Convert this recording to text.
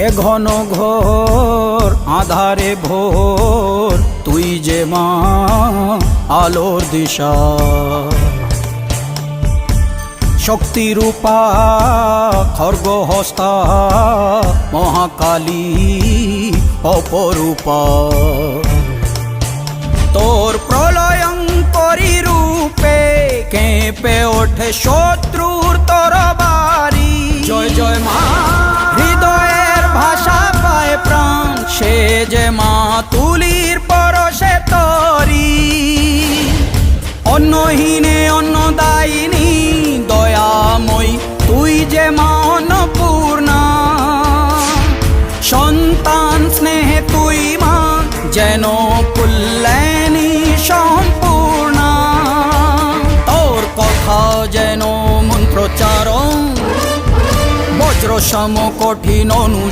এ ঘন ঘোর আধারে ভোর তুই যে মা আলোর দিশা, শক্তিরূপা খর্গহস্তা মহাকালী অপরূপা। তোর প্রলয়ঙ্করী রূপে কেঁপে ওঠে শত্রুর তরবারি। জয় জয় মা, হৃদয়ের ভাষা পায় প্রাণ, সে যে মা তুলির পরশে তরি। অন্নহীনে অন্নদায়িনী দয়াময়ী, তুই যে মা অন্নপূর্ণা। সন্তান স্নেহে তুই মা যেন কল্যাণী সম্পূর্ণা। তোর কথা যেন মন্ত্রোচ্চারণ, বজ্র সম কঠিন অনু